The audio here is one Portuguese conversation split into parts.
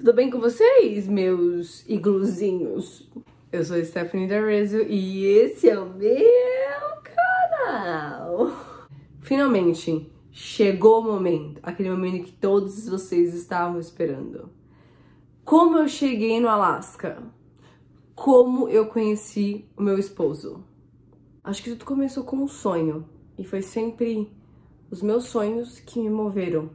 Tudo bem com vocês, meus igluzinhos? Eu sou Stephanie D'Arezzo e esse é o meu canal. Finalmente, chegou o momento, aquele momento que todos vocês estavam esperando. Como eu cheguei no Alasca? Como eu conheci o meu esposo? Acho que tudo começou com um sonho e foi sempre os meus sonhos que me moveram.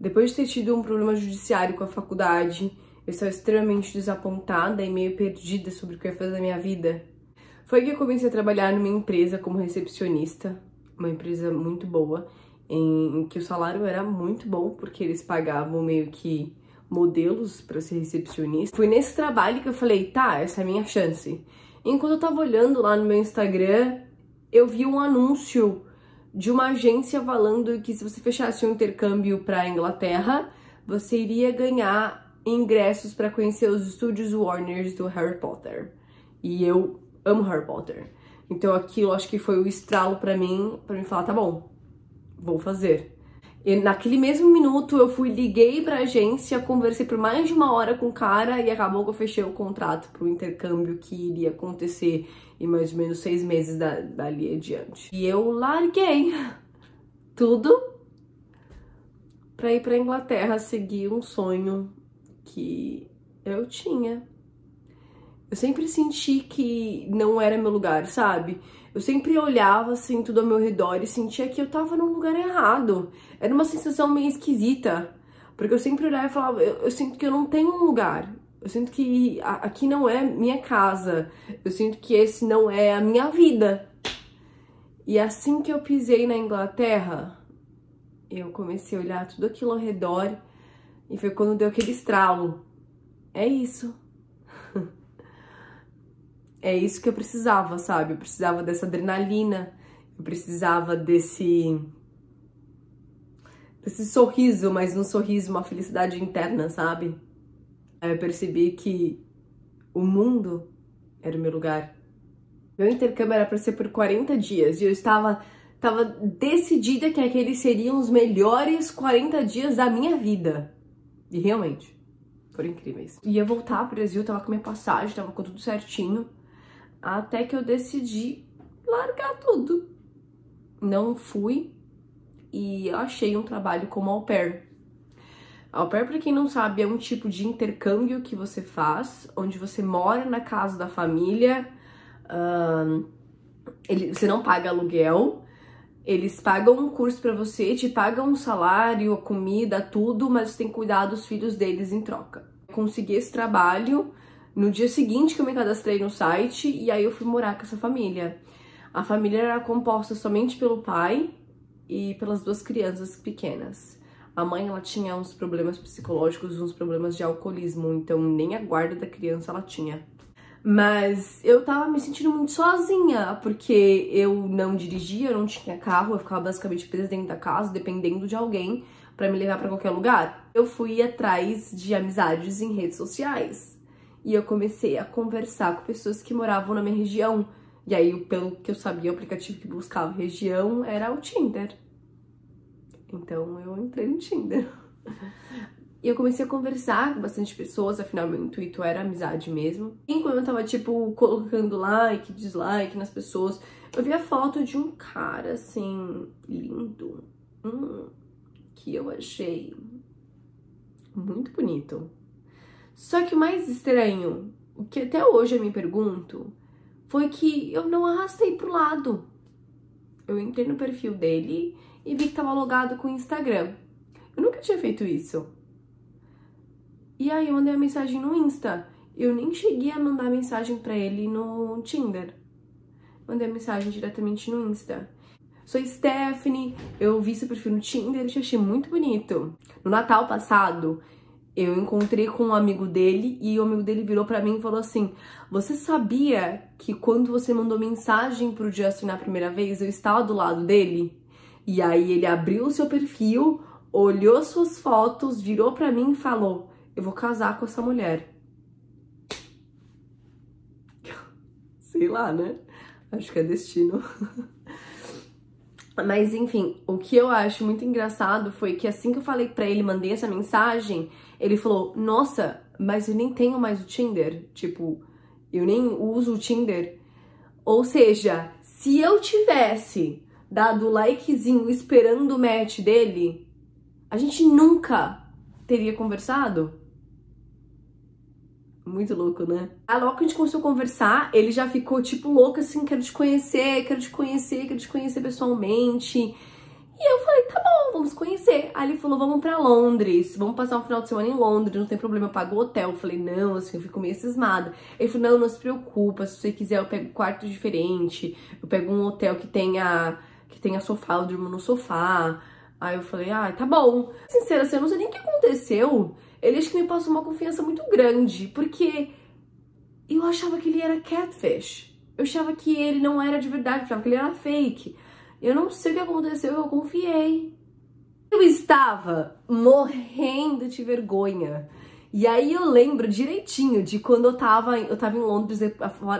Depois de ter tido um problema judiciário com a faculdade, eu estava extremamente desapontada e meio perdida sobre o que eu ia fazer da minha vida. Foi que eu comecei a trabalhar numa empresa como recepcionista, uma empresa muito boa, em que o salário era muito bom, porque eles pagavam meio que modelos para ser recepcionista. Foi nesse trabalho que eu falei, tá, essa é a minha chance. Enquanto eu tava olhando lá no meu Instagram, eu vi um anúncio de uma agência falando que se você fechasse um intercâmbio para a Inglaterra, você iria ganhar ingressos para conhecer os estúdios Warner do Harry Potter. E eu amo Harry Potter. Então aquilo acho que foi o estralo para mim falar, tá bom, vou fazer. E naquele mesmo minuto eu liguei pra agência, conversei por mais de uma hora com o cara e acabou que eu fechei o contrato pro intercâmbio que iria acontecer em mais ou menos 6 meses dali adiante. E eu larguei tudo pra ir pra Inglaterra seguir um sonho que eu tinha. Eu sempre senti que não era meu lugar, sabe? Eu sempre olhava assim tudo ao meu redor e sentia que eu tava num lugar errado. Era uma sensação meio esquisita, porque eu sempre olhava e falava, eu sinto que eu não tenho um lugar. Eu sinto que aqui não é minha casa. Eu sinto que esse não é a minha vida. E assim que eu pisei na Inglaterra, eu comecei a olhar tudo aquilo ao redor e foi quando deu aquele estralo. É isso. É isso que eu precisava, sabe? Eu precisava dessa adrenalina, eu precisava desse sorriso, mas um sorriso, uma felicidade interna, sabe? Aí eu percebi que o mundo era o meu lugar. Meu intercâmbio era para ser por 40 dias e eu estava decidida que aqueles seriam os melhores 40 dias da minha vida. E realmente, foram incríveis. Ia voltar pro Brasil, tava com minha passagem, tava com tudo certinho. Até que eu decidi largar tudo. Não fui e achei um trabalho como au pair. Au pair, pra quem não sabe, é um tipo de intercâmbio que você faz, onde você mora na casa da família, você não paga aluguel, eles pagam um curso pra você, te pagam um salário, comida, tudo, mas você tem que cuidar dos filhos deles em troca. Consegui esse trabalho no dia seguinte que eu me cadastrei no site e aí eu fui morar com essa família. A família era composta somente pelo pai e pelas 2 crianças pequenas. A mãe, ela tinha uns problemas psicológicos, uns problemas de alcoolismo, então nem a guarda da criança ela tinha. Mas eu tava me sentindo muito sozinha, porque eu não dirigia, eu não tinha carro, eu ficava basicamente presa dentro da casa, dependendo de alguém pra me levar pra qualquer lugar. Eu fui atrás de amizades em redes sociais. E eu comecei a conversar com pessoas que moravam na minha região. E aí, pelo que eu sabia, o aplicativo que buscava região era o Tinder. Então, eu entrei no Tinder. E eu comecei a conversar com bastante pessoas, afinal, meu intuito era amizade mesmo. E enquanto eu tava, tipo, colocando like, dislike nas pessoas, eu vi a foto de um cara, assim, lindo. Que eu achei muito bonito. Só que o mais estranho, o que até hoje eu me pergunto, foi que eu não arrastei pro lado. Eu entrei no perfil dele e vi que tava logado com o Instagram. Eu nunca tinha feito isso. E aí eu mandei uma mensagem no Insta. Eu nem cheguei a mandar mensagem pra ele no Tinder. Mandei a mensagem diretamente no Insta. Sou Stephanie, eu vi seu perfil no Tinder e achei muito bonito. No Natal passado, eu encontrei com um amigo dele e o amigo dele virou pra mim e falou assim: você sabia que quando você mandou mensagem pro Justin na primeira vez, eu estava do lado dele? E aí ele abriu o seu perfil, olhou suas fotos, virou pra mim e falou: eu vou casar com essa mulher. Sei lá, né? Acho que é destino. Mas enfim, o que eu acho muito engraçado foi que assim que eu falei pra ele, mandei essa mensagem, ele falou: nossa, mas eu nem tenho mais o Tinder. Tipo, eu nem uso o Tinder. Ou seja, se eu tivesse dado o likezinho esperando o match dele, a gente nunca teria conversado. Muito louco, né? Aí logo que a gente começou a conversar, ele já ficou tipo louco assim, quero te conhecer, quero te conhecer, quero te conhecer pessoalmente. E eu falei, tá bom, vamos conhecer. Aí ele falou, vamos pra Londres, vamos passar um final de semana em Londres, não tem problema, eu pago o hotel. Eu falei, não, assim, eu fico meio cismada. Ele falou, não, não se preocupa, se você quiser eu pego um quarto diferente, eu pego um hotel que tenha sofá, eu durmo no sofá. Aí eu falei, ah, tá bom. Sincera, assim, eu não sei nem o que aconteceu. Ele acho que me passou uma confiança muito grande, porque eu achava que ele era catfish. Eu achava que ele não era de verdade, eu achava que ele era fake. Eu não sei o que aconteceu, eu confiei. Eu estava morrendo de vergonha. E aí eu lembro direitinho de quando eu tava em Londres,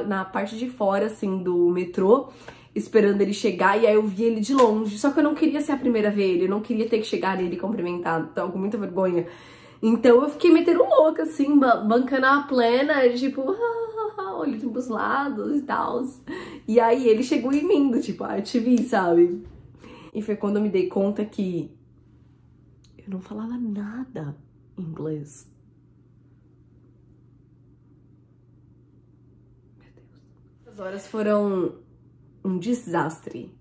na parte de fora, assim, do metrô, esperando ele chegar, e aí eu vi ele de longe. Só que eu não queria ser a primeira a ver ele, eu não queria ter que chegar nele e cumprimentar, tava com muita vergonha. Então eu fiquei metendo louca, assim, bancando a plena, tipo, olhando pros lados e tal. E aí ele chegou em mim, do tipo, ah, eu te vi, sabe? E foi quando eu me dei conta que eu não falava nada em inglês. Meu Deus. As horas foram um desastre,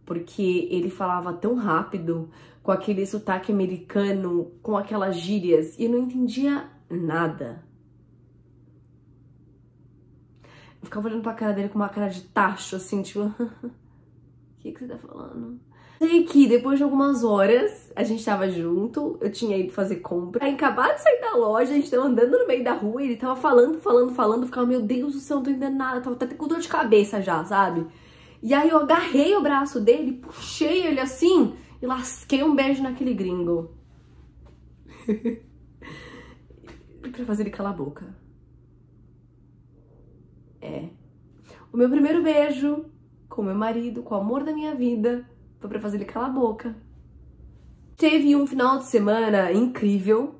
porque ele falava tão rápido, com aquele sotaque americano, com aquelas gírias, e eu não entendia nada. Eu ficava olhando pra cara dele com uma cara de tacho, assim, tipo, o que você tá falando? Sei que depois de algumas horas, a gente tava junto, eu tinha ido fazer compra, aí acabado de sair da loja, a gente tava andando no meio da rua, e ele tava falando, eu ficava, meu Deus do céu, não tô entendendo nada, eu tava até com dor de cabeça já, sabe? E aí eu agarrei o braço dele, puxei ele assim e lasquei um beijo naquele gringo. Pra fazer ele calar a boca. É. O meu primeiro beijo com meu marido, com o amor da minha vida, foi pra fazer ele calar a boca. Teve um final de semana incrível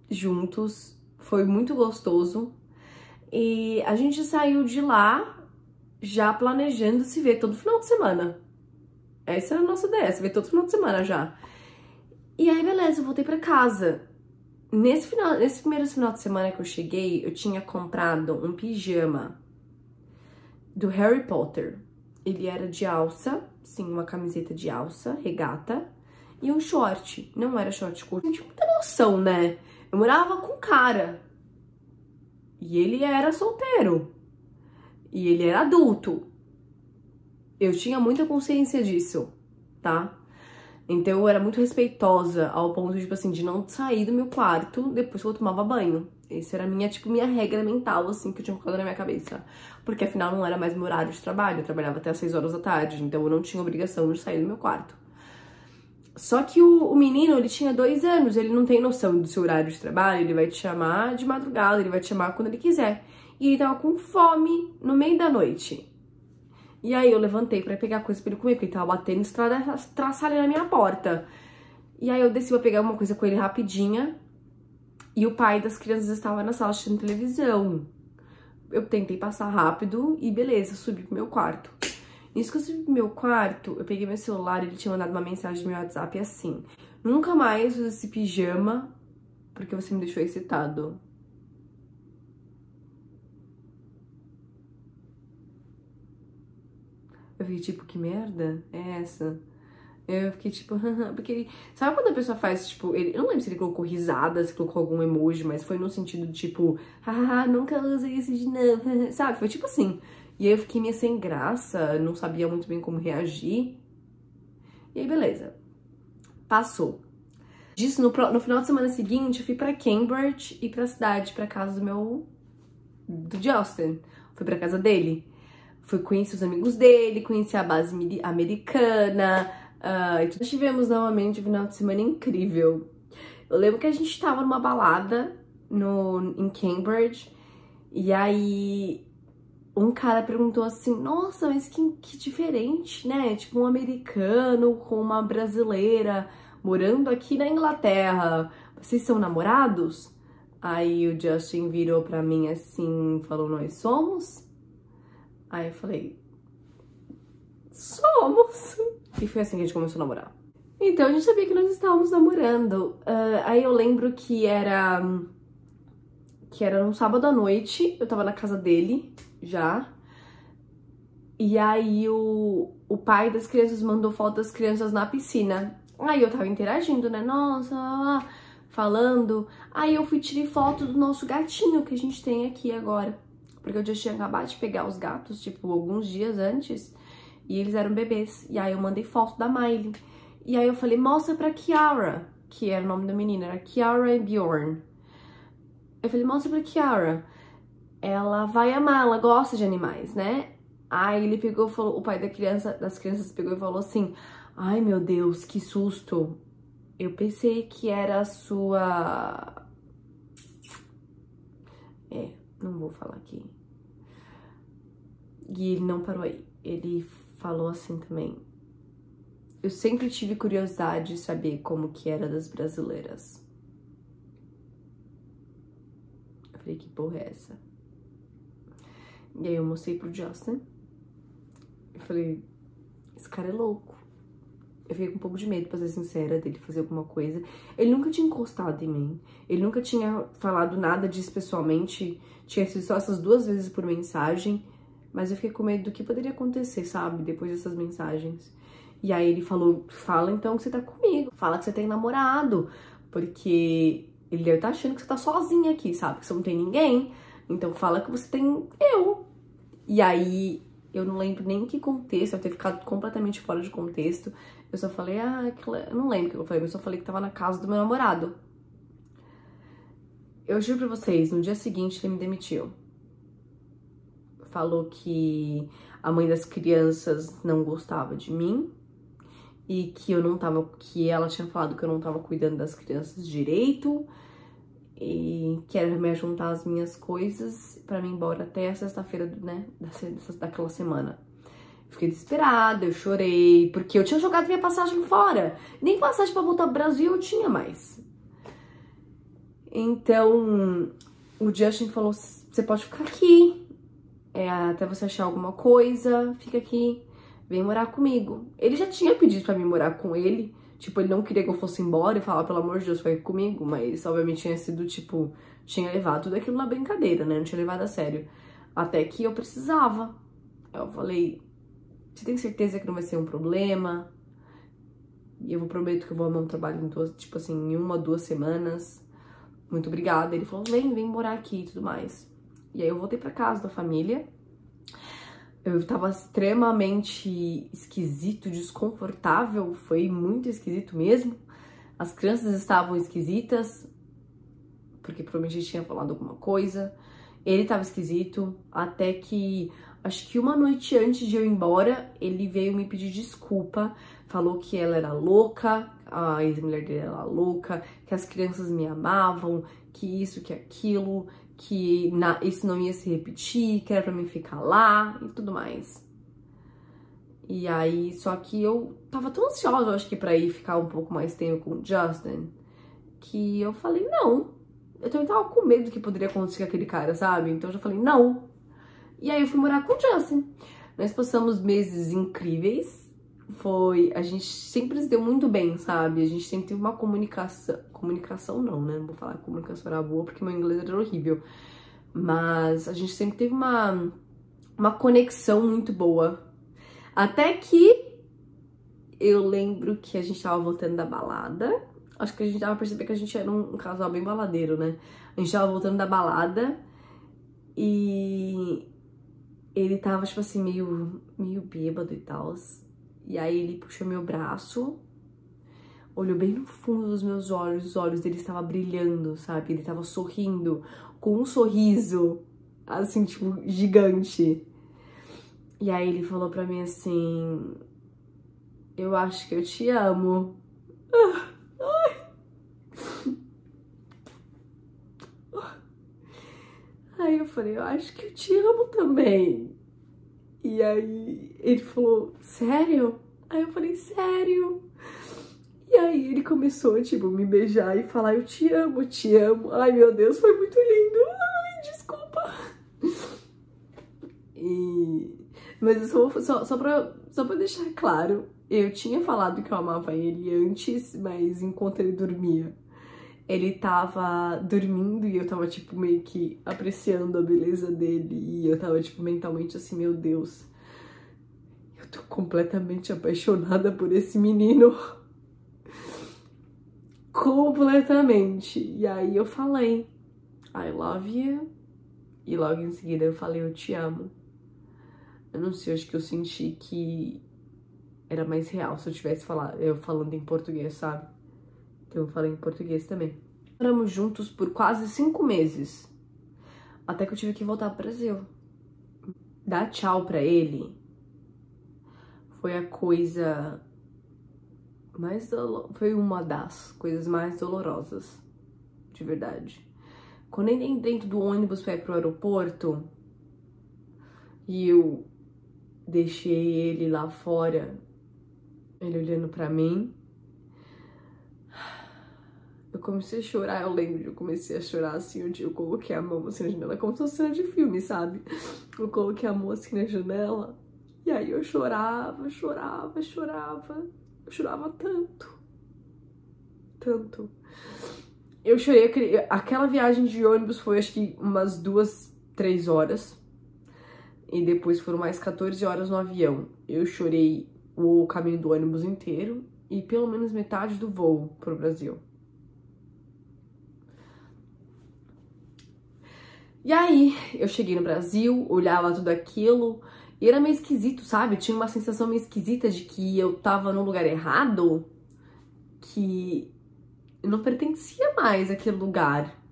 juntos, foi muito gostoso. E a gente saiu de lá já planejando se ver todo final de semana. Essa era a nossa ideia, se ver todo final de semana já. E aí, beleza, eu voltei pra casa. Nesse primeiro final de semana que eu cheguei, eu tinha comprado um pijama do Harry Potter. Ele era de alça, sim, uma camiseta de alça, regata, e um short. Não era short curto. Eu tinha muita noção, né? Eu morava com um cara. E ele era solteiro. E ele era adulto. Eu tinha muita consciência disso, tá? Então eu era muito respeitosa ao ponto de, tipo assim, de não sair do meu quarto depois que eu tomava banho. Essa era minha regra mental, assim, que eu tinha colocado na minha cabeça. Porque afinal não era mais meu horário de trabalho, eu trabalhava até às 6 horas da tarde, então eu não tinha obrigação de sair do meu quarto. Só que o menino, ele tinha 2 anos, ele não tem noção do seu horário de trabalho, ele vai te chamar de madrugada, ele vai te chamar quando ele quiser. E ele tava com fome no meio da noite. E aí eu levantei pra pegar coisa pra ele comer, porque ele tava batendo estraçalho na minha porta. E aí eu desci pra pegar uma coisa com ele rapidinha. E o pai das crianças estava na sala assistindo televisão. Eu tentei passar rápido e beleza, subi pro meu quarto. Nisso que eu subi pro meu quarto, eu peguei meu celular e ele tinha mandado uma mensagem no meu WhatsApp assim: nunca mais usa esse pijama porque você me deixou excitado. Eu fiquei tipo, que merda é essa? Eu fiquei tipo, porque... Sabe quando a pessoa faz, tipo... eu não lembro se ele colocou risada, se colocou algum emoji, mas foi no sentido de tipo... nunca usei isso de novo, sabe? Foi tipo assim. E aí eu fiquei meio sem graça, não sabia muito bem como reagir. E aí, beleza. Passou. Disso, no final de semana seguinte, eu fui pra Cambridge e pra cidade, pra casa do Justin. Fui pra casa dele. Fui conhecer os amigos dele, conhecer a base americana. Então nós tivemos novamente um final de semana incrível. Eu lembro que a gente tava numa balada em Cambridge. E aí um cara perguntou assim: nossa, mas que diferente, né? Tipo, um americano com uma brasileira morando aqui na Inglaterra. Vocês são namorados? Aí o Justin virou pra mim assim, falou, nós somos? Aí eu falei, somos! E foi assim que a gente começou a namorar. Então a gente sabia que nós estávamos namorando. Aí eu lembro que era num sábado à noite, eu tava na casa dele, já. E aí o pai das crianças mandou foto das crianças na piscina. Aí eu tava interagindo, né? Nossa, falando. Aí eu fui tirar foto do nosso gatinho que a gente tem aqui agora. Porque eu já tinha acabado de pegar os gatos, tipo, alguns dias antes. E eles eram bebês. E aí eu mandei foto da Miley. E aí eu falei, mostra pra Kiara, que era o nome da menina, era Kiara e Bjorn. Eu falei, mostra pra Kiara. Ela vai amar, ela gosta de animais, né? Aí ele pegou, falou, o pai das crianças pegou e falou assim, ai meu Deus, que susto. Eu pensei que era a sua... não vou falar aqui. E ele não parou aí. Ele falou assim também, eu sempre tive curiosidade de saber como que era das brasileiras. Eu falei, que porra é essa? E aí eu mostrei pro Justin. Eu falei, esse cara é louco. Eu fiquei com um pouco de medo, pra ser sincera, dele fazer alguma coisa. Ele nunca tinha encostado em mim. Ele nunca tinha falado nada disso pessoalmente. Tinha sido só essas 2 vezes por mensagem. Mas eu fiquei com medo do que poderia acontecer, sabe? Depois dessas mensagens. E aí ele falou, fala então que você tá comigo. Fala que você tem namorado. Porque ele deve estar achando que você tá sozinha aqui, sabe? Que você não tem ninguém. Então fala que você tem eu. E aí, eu não lembro nem que contexto, eu ter ficado completamente fora de contexto. Eu só falei, eu não lembro o que eu falei, mas eu só falei que tava na casa do meu namorado. Eu juro pra vocês, no dia seguinte ele me demitiu. Falou que a mãe das crianças não gostava de mim. E que que ela tinha falado que eu não tava cuidando das crianças direito. E quero me juntar as minhas coisas pra mim ir embora até a sexta-feira, né, daquela semana. Fiquei desesperada, eu chorei, porque eu tinha jogado minha passagem fora. Nem passagem pra voltar pro Brasil eu tinha mais. Então, o Justin falou, você pode ficar aqui, até você achar alguma coisa, fica aqui, vem morar comigo. Ele já tinha pedido pra mim morar com ele. Tipo, ele não queria que eu fosse embora e falar, pelo amor de Deus, vai comigo. Mas, obviamente, tinha sido, tipo, tinha levado tudo aquilo na brincadeira, né? Não tinha levado a sério. Até que eu precisava. Eu falei, você tem certeza que não vai ser um problema? E eu prometo que eu vou arrumar um trabalho em 1 ou 2 semanas. Muito obrigada. Ele falou, vem morar aqui e tudo mais. E aí eu voltei pra casa da família. Eu tava extremamente esquisito, desconfortável, foi muito esquisito mesmo. As crianças estavam esquisitas, porque provavelmente ele tinha falado alguma coisa. Ele tava esquisito, até que, acho que 1 noite antes de eu ir embora, ele veio me pedir desculpa. Falou que ela era louca, a ex-mulher dele era louca, que as crianças me amavam, que isso, que aquilo... que isso não ia se repetir, que era pra mim ficar lá e tudo mais. E aí, só que eu tava tão ansiosa, eu acho que pra ir ficar um pouco mais tempo com o Justin, que eu falei, não. Eu também tava com medo do que poderia acontecer com aquele cara, sabe? Então eu já falei, não. E aí eu fui morar com o Justin. Nós passamos meses incríveis. A gente sempre se deu muito bem, sabe? A gente sempre teve uma comunicação não, né? Não vou falar que a comunicação era boa porque meu inglês era horrível. Mas a gente sempre teve uma conexão muito boa. Até que eu lembro que a gente tava voltando da balada. Acho que a gente tava percebendo que a gente era um casal bem baladeiro, né? A gente tava voltando da balada e ele tava, tipo assim, meio bêbado e tal. E aí ele puxou meu braço, olhou bem no fundo dos meus olhos, os olhos dele estavam brilhando, sabe? Ele tava sorrindo, com um sorriso, assim, tipo, gigante. E aí ele falou pra mim assim, eu acho que eu te amo. Aí eu falei, eu acho que eu te amo também. E aí ele falou, sério? Aí eu falei, sério? E E aí ele começou, tipo, me beijar e falar, eu te amo, te amo. Ai, meu Deus, foi muito lindo. Ai, desculpa. Mas só pra deixar claro, eu tinha falado que eu amava ele antes, mas enquanto ele dormia, ele tava dormindo e eu tava, tipo, meio que apreciando a beleza dele. E eu tava, tipo, mentalmente assim, meu Deus, eu tô completamente apaixonada por esse menino. Completamente. E aí eu falei, I love you. E logo em seguida eu falei, eu te amo. Eu não sei, acho que eu senti que era mais real se eu tivesse eu falando em português, sabe? Então eu falei em português também. Moramos juntos por quase 5 meses. Até que eu tive que voltar pro Brasil. Dar tchau pra ele foi a coisa foi uma das coisas mais dolorosas, de verdade. Quando eu entrei dentro do ônibus pra ir pro aeroporto e eu deixei ele lá fora, ele olhando pra mim, eu comecei a chorar. Eu lembro de eu comecei a chorar assim, eu coloquei a mão assim na janela, como se fosse cena de filme, sabe? Eu coloquei a mão assim na janela e aí eu chorava, chorava, chorava. Eu chorava tanto, tanto. Eu chorei, aquela viagem de ônibus foi acho que umas 2, 3 horas. E depois foram mais 14 horas no avião. Eu chorei o caminho do ônibus inteiro e pelo menos metade do voo pro Brasil. E aí, eu cheguei no Brasil, olhava tudo aquilo e era meio esquisito, sabe? Tinha uma sensação meio esquisita de que eu tava no lugar errado, que eu não pertencia mais àquele lugar.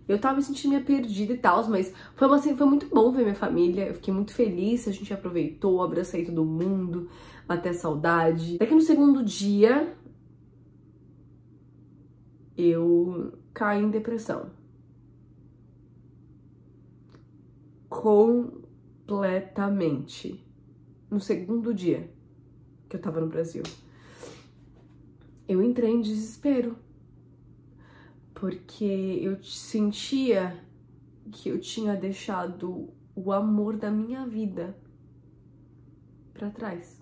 Eu tava me sentindo meio perdida e tal, mas foi muito bom ver minha família. Eu fiquei muito feliz, a gente aproveitou, abracei todo mundo, até saudade. Até que no segundo dia, eu caí em depressão. Completamente. No segundo dia que eu tava no Brasil. Eu entrei em desespero. Porque eu sentia que eu tinha deixado o amor da minha vida pra trás.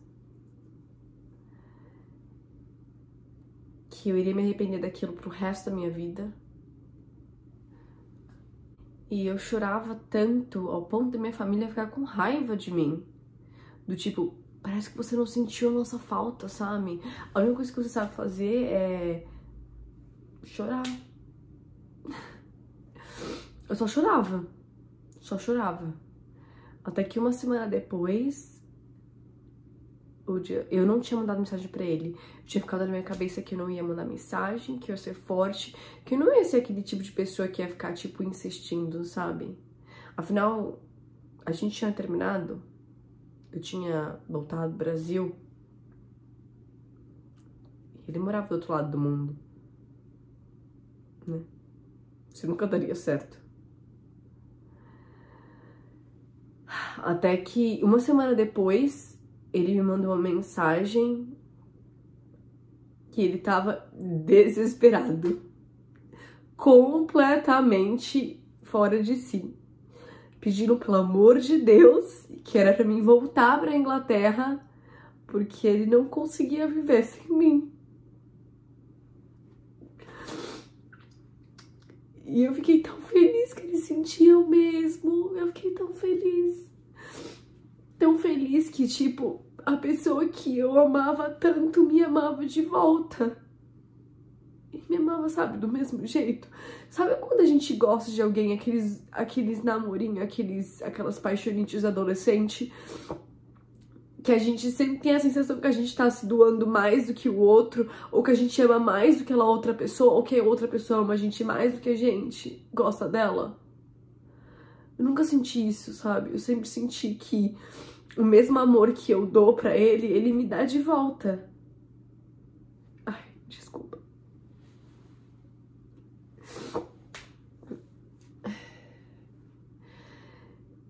Que eu iria me arrepender daquilo pro resto da minha vida. E eu chorava tanto ao ponto da minha família ficar com raiva de mim. Do tipo, parece que você não sentiu a nossa falta, sabe? A única coisa que você sabe fazer é chorar. Eu só chorava. Só chorava. Até que uma semana depois, eu não tinha mandado mensagem pra ele. Tinha ficado na minha cabeça que eu não ia mandar mensagem, que eu ia ser forte, que eu não ia ser aquele tipo de pessoa que ia ficar, tipo, insistindo, sabe? Afinal, a gente tinha terminado, eu tinha voltado do Brasil, ele morava do outro lado do mundo, né? Isso nunca daria certo. Até que uma semana depois, ele me mandou uma mensagem que ele tava desesperado, completamente fora de si, pedindo pelo amor de Deus que era pra mim voltar pra Inglaterra, porque ele não conseguia viver sem mim. E eu fiquei tão feliz que ele sentia o mesmo. Eu fiquei tão feliz. Tão feliz que, tipo, a pessoa que eu amava tanto me amava de volta. E me amava, sabe, do mesmo jeito. Sabe quando a gente gosta de alguém, aqueles namorinhos, aquelas paixonites adolescente, que a gente sempre tem a sensação que a gente tá se doando mais do que o outro, ou que a gente ama mais do que aquela outra pessoa, ou que a outra pessoa ama a gente mais do que a gente gosta dela? Eu nunca senti isso, sabe? Eu sempre senti que o mesmo amor que eu dou pra ele, ele me dá de volta. Ai, desculpa.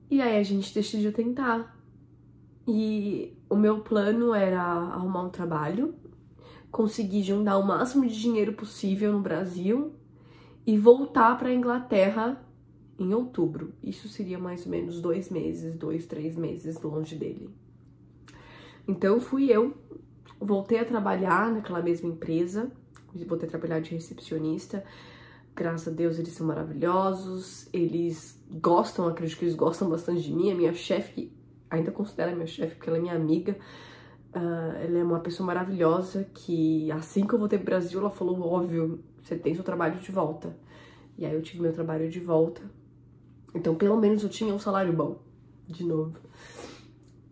E aí a gente decidiu tentar. E o meu plano era arrumar um trabalho, conseguir juntar o máximo de dinheiro possível no Brasil e voltar para a Inglaterra em outubro. Isso seria mais ou menos 2 meses, 2, 3 meses longe dele. Então fui eu, voltei a trabalhar naquela mesma empresa, voltei a trabalhar de recepcionista. Graças a Deus eles são maravilhosos, eles gostam, acredito que eles gostam bastante de mim. A minha chefe, ainda considero a minha chefe porque ela é minha amiga. Ela é uma pessoa maravilhosa que assim que eu voltei pro Brasil, ela falou, óbvio, você tem seu trabalho de volta. E aí eu tive meu trabalho de volta. Então pelo menos eu tinha um salário bom, de novo.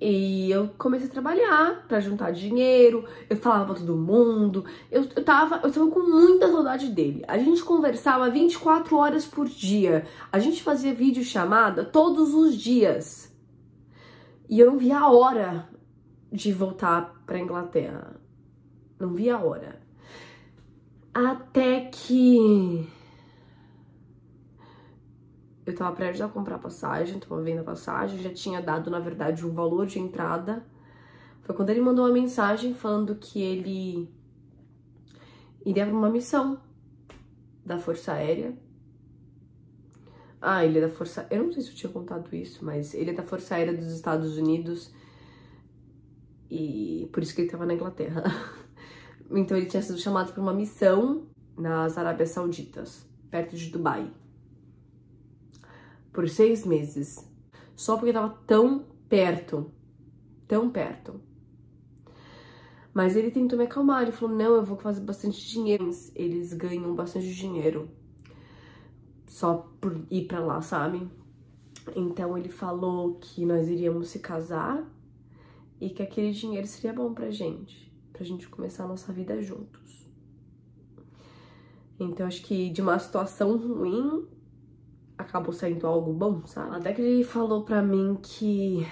E eu comecei a trabalhar pra juntar dinheiro, eu falava pra todo mundo, eu tava com muita saudade dele. A gente conversava 24 horas por dia, a gente fazia videochamada todos os dias. E eu não via a hora de voltar pra Inglaterra. Não via a hora. Até que eu tava prestes a comprar passagem, tava vendo a passagem, já tinha dado, na verdade, um valor de entrada. Foi quando ele mandou uma mensagem falando que ele iria pra uma missão da Força Aérea. Ele é da Força... Eu não sei se eu tinha contado isso, mas ele é da Força Aérea dos Estados Unidos. E por isso que ele tava na Inglaterra. Então ele tinha sido chamado para uma missão nas Arábias Sauditas, perto de Dubai. Por 6 meses. Só porque tava tão perto. Tão perto. Mas ele tentou me acalmar. Ele falou, não, eu vou fazer bastante dinheiro. Eles ganham bastante dinheiro só por ir pra lá, sabe? Então ele falou que nós iríamos se casar e que aquele dinheiro seria bom pra gente começar a nossa vida juntos. Então acho que de uma situação ruim acabou saindo algo bom, sabe? Até que ele falou pra mim que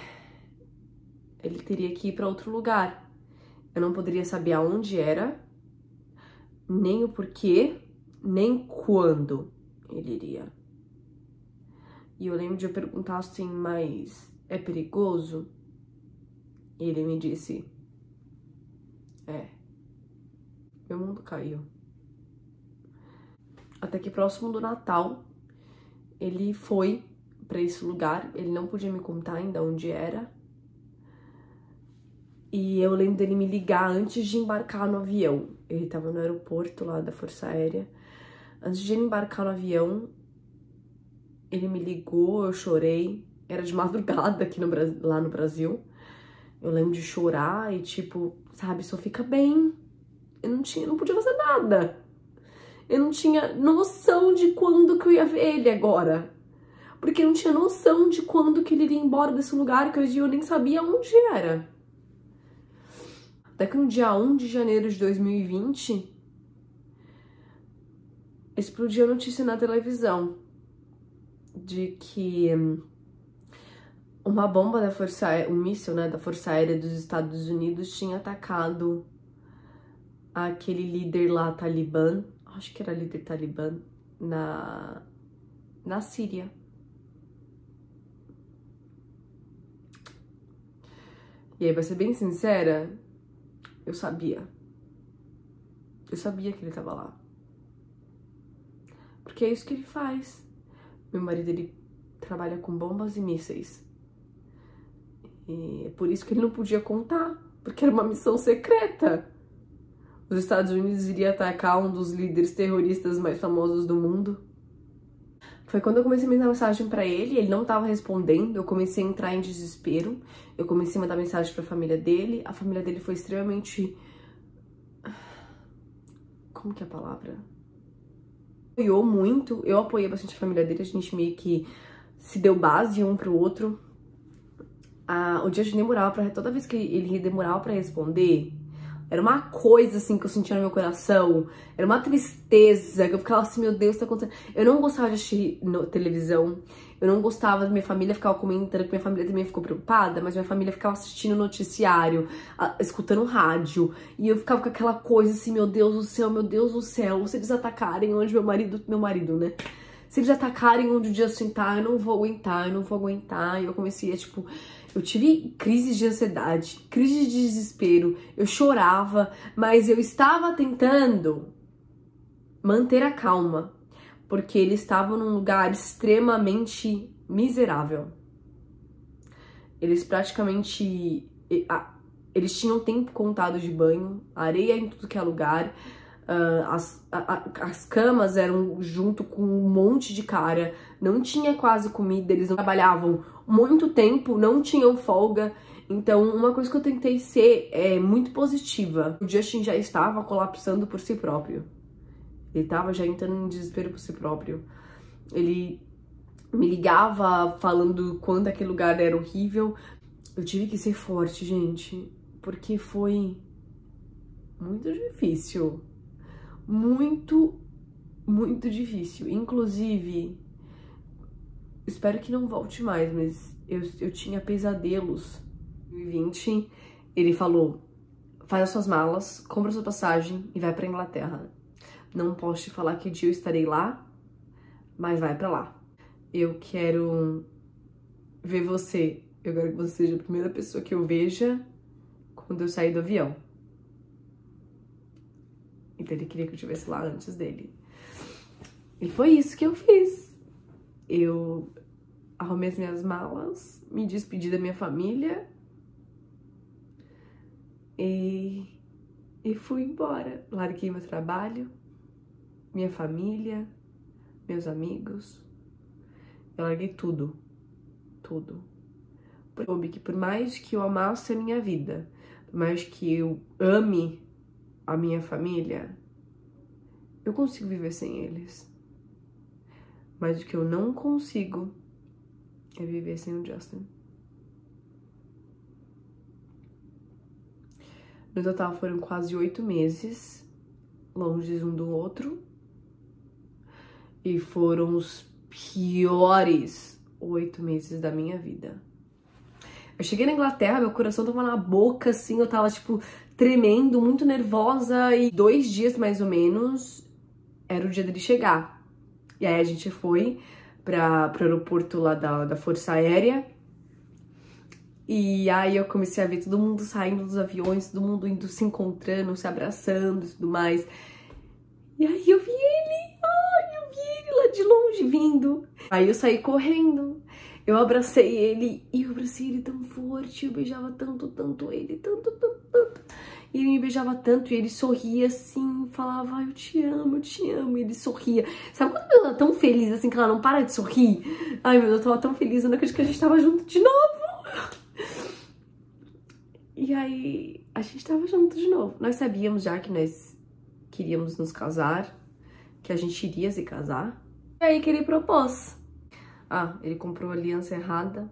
ele teria que ir pra outro lugar. Eu não poderia saber aonde era, nem o porquê, nem quando ele iria. E eu lembro de eu perguntar assim, mas é perigoso? E ele me disse, meu mundo caiu. Até que próximo do Natal, ele foi pra esse lugar, ele não podia me contar ainda onde era. E eu lembro dele me ligar antes de embarcar no avião. Ele tava no aeroporto lá da Força Aérea. Antes de ele embarcar no avião, ele me ligou, eu chorei. Era de madrugada aqui lá no Brasil. Eu lembro de chorar e tipo, sabe, só fica bem. Eu não podia fazer nada. Eu não tinha noção de quando que eu ia ver ele agora. Porque eu não tinha noção de quando que ele iria embora desse lugar, que hoje eu nem sabia onde era. Até que no dia 1 de janeiro de 2020, explodiu a notícia na televisão de que uma bomba da Força Aérea, um míssil, né, da Força Aérea dos Estados Unidos tinha atacado aquele líder lá, talibã, acho que era líder talibã, na Síria. E aí, pra ser bem sincera, eu sabia. Eu sabia que ele tava lá. Porque é isso que ele faz. Meu marido, ele trabalha com bombas e mísseis. E é por isso que ele não podia contar. Porque era uma missão secreta. Os Estados Unidos iriam atacar um dos líderes terroristas mais famosos do mundo. Foi quando eu comecei a mandar mensagem pra ele não tava respondendo, eu comecei a entrar em desespero, eu comecei a mandar mensagem pra família dele, a família dele foi extremamente... Como que é a palavra? Apoiou muito, eu apoiei bastante a família dele, a gente meio que se deu base um pro outro. O dia demorava pra... Toda vez que ele demorava pra responder... Era uma coisa, assim, que eu sentia no meu coração. Era uma tristeza, que eu ficava assim, meu Deus, tá acontecendo. Eu não gostava de assistir televisão. Eu não gostava, minha família ficava comentando, que minha família também ficou preocupada, mas minha família ficava assistindo noticiário, escutando rádio. E eu ficava com aquela coisa assim, meu Deus do céu, se eles atacarem onde meu marido, né? Se eles atacarem onde o Justin tá, eu não vou aguentar, eu não vou aguentar. E eu comecei a, tipo... Eu tive crises de ansiedade, crises de desespero. Eu chorava, mas eu estava tentando manter a calma. Porque eles estavam num lugar extremamente miserável. Eles praticamente... Eles tinham tempo contado de banho, areia em tudo que é lugar. As camas eram junto com um monte de cara. Não tinha quase comida, eles não trabalhavam muito tempo, não tinham folga. Então, uma coisa que eu tentei ser muito positiva. O Justin já estava colapsando por si próprio. Ele estava já entrando em desespero por si próprio. Ele me ligava falando quanto aquele lugar era horrível. Eu tive que ser forte, gente, porque foi muito difícil. Muito, muito difícil. Inclusive, espero que não volte mais, mas eu tinha pesadelos. Em 2020, ele falou, faz as suas malas, compra a sua passagem e vai pra Inglaterra. Não posso te falar que dia eu estarei lá, mas vai pra lá. Eu quero ver você. Eu quero que você seja a primeira pessoa que eu veja quando eu sair do avião. Então ele queria que eu estivesse lá antes dele. E foi isso que eu fiz. Eu arrumei as minhas malas, me despedi da minha família e fui embora. Larguei meu trabalho, minha família, meus amigos. Eu larguei tudo. Tudo. Eu soube que por mais que eu amasse a minha vida, por mais que eu ame a minha família, eu consigo viver sem eles. Mas o que eu não consigo é viver sem o Justin. No total foram quase 8 meses longe um do outro. E foram os piores 8 meses da minha vida. Eu cheguei na Inglaterra, meu coração tava na boca, assim, eu tava, tipo, tremendo, muito nervosa. E 2 dias, mais ou menos, era o dia dele chegar. E aí a gente foi pro aeroporto lá da Força Aérea. E aí eu comecei a ver todo mundo saindo dos aviões, todo mundo indo se encontrando, se abraçando e tudo mais. E aí eu vi ele, lá de longe vindo. Aí eu saí correndo. Eu abracei ele e eu abracei ele tão forte, eu beijava tanto ele, tanto. E ele me beijava tanto e ele sorria assim, falava, ai, eu te amo, e ele sorria. Sabe quando ela tá tão feliz assim que ela não para de sorrir? Ai, meu Deus, eu tava tão feliz, eu não acredito que a gente tava junto de novo. E aí, a gente tava junto de novo. Nós sabíamos já que nós queríamos nos casar, que a gente iria se casar. E aí que ele propôs. Ah, ele comprou a aliança errada,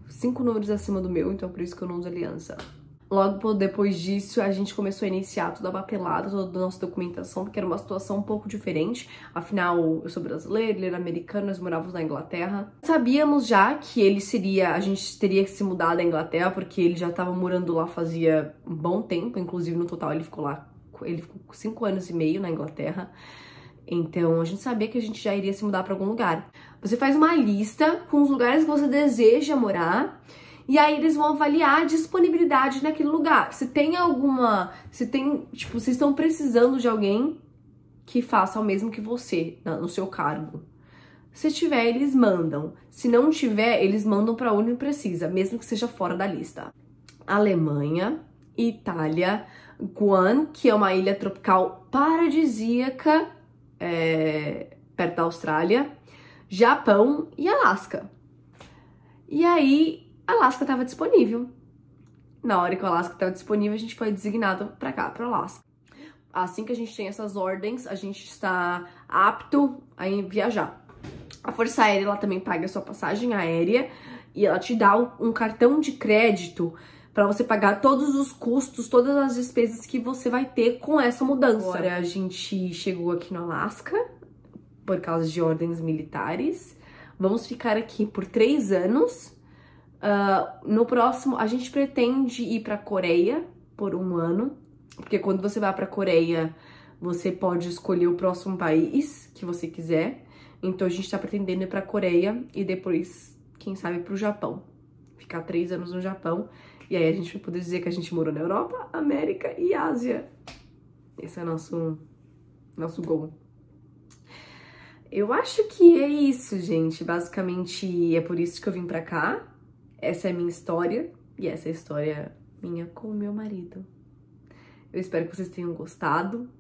5 números acima do meu, então por isso que eu não uso aliança. Logo depois disso, a gente começou a iniciar toda a papelada, toda a nossa documentação, porque era uma situação um pouco diferente. Afinal, eu sou brasileira, ele era americano, nós morávamos na Inglaterra. Sabíamos já que a gente teria que se mudar da Inglaterra, porque ele já estava morando lá fazia um bom tempo, inclusive no total ele ficou 5 anos e meio na Inglaterra. Então, a gente sabia que a gente já iria se mudar para algum lugar. Você faz uma lista com os lugares que você deseja morar e aí eles vão avaliar a disponibilidade naquele lugar. Se tem tipo, vocês estão precisando de alguém que faça o mesmo que você, no seu cargo. Se tiver, eles mandam. Se não tiver, eles mandam para onde precisa, mesmo que seja fora da lista. Alemanha, Itália, Guam, que é uma ilha tropical paradisíaca, perto da Austrália, Japão e Alasca. E aí, Alasca estava disponível. Na hora que o Alasca estava disponível, a gente foi designado para cá, para Alasca. Assim que a gente tem essas ordens, a gente está apto a viajar. A Força Aérea, ela também paga a sua passagem aérea e ela te dá um cartão de crédito para você pagar todos os custos, todas as despesas que você vai ter com essa mudança. Agora a gente chegou aqui no Alasca por causa de ordens militares. Vamos ficar aqui por 3 anos. No próximo, a gente pretende ir para Coreia por 1 ano, porque quando você vai para Coreia, você pode escolher o próximo país que você quiser. Então a gente tá pretendendo ir pra Coreia e depois, quem sabe, pro Japão. Ficar 3 anos no Japão. E aí a gente vai poder dizer que a gente morou na Europa, América e Ásia. Esse é nosso goal. Eu acho que é isso, gente. Basicamente, é por isso que eu vim pra cá. Essa é a minha história. E essa é a história minha com o meu marido. Eu espero que vocês tenham gostado.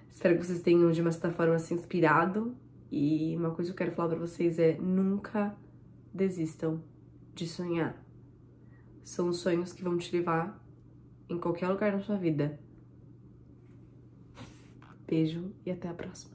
Espero que vocês tenham, de uma certa forma, se inspirado. E uma coisa que eu quero falar pra vocês é: nunca desistam de sonhar. São os sonhos que vão te levar em qualquer lugar na sua vida. Beijo e até a próxima.